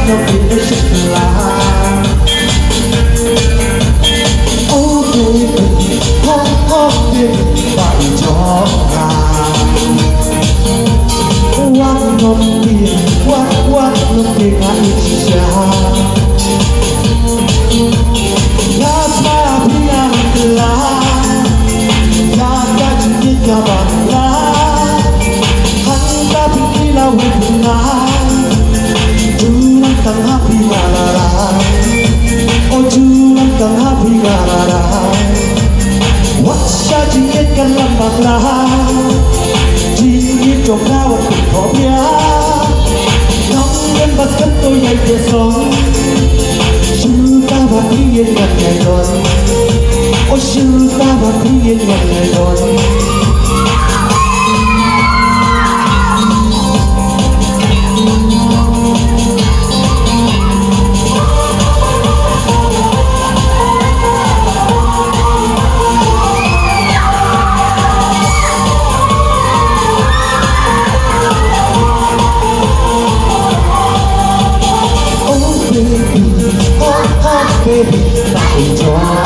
no finish line. Oh baby, oh baby, phải cho ngài. One no tiền, one no tiền anh cha. Last my happy life, ya đã chứng kiến cả bạn lá. Hắn ta biết là huynh ngài. Julang kang happy ngararay, oh julang kang happy ngararay. What sa jingit kan lambang lah, jingit trong nào cũng khó biết. Nong nhân vật cất tôi dậy để sống, sư ta vẫn đi yên gần ngày đón, oh sư ta vẫn đi yên gần ngày đón. Baby, tak enjoy.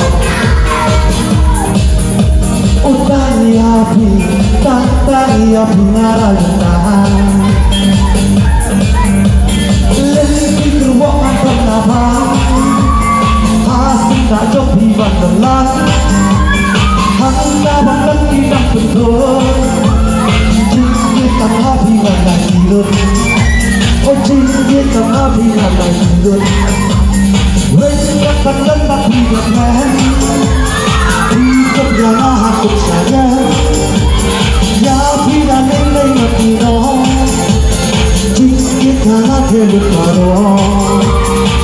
Oh, tani api ngarayana. Lagi keruak antara nama, hasil tak jauh di bandaran. Handa bangkan tidak betul, jingkirkan api ngarayana hidup. Oh, jingkirkan api ngarayana hidup. Với các bạn đất bắc đi Việt Nam thì trong nhà nó hàng cục xả ra nhà khi đã đến đây mà thì đó chính cái cả lá thuê lực mà đó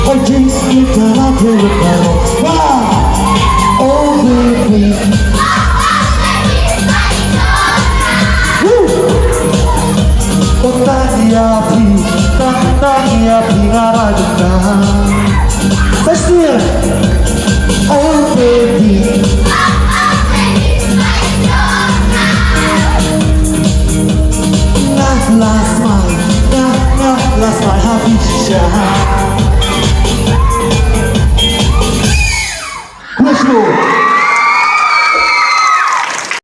ôi chính cái cả lá thuê lực mà đó wow oh baby ta dia pi ngara kita. Still, oh baby, last my happy shine.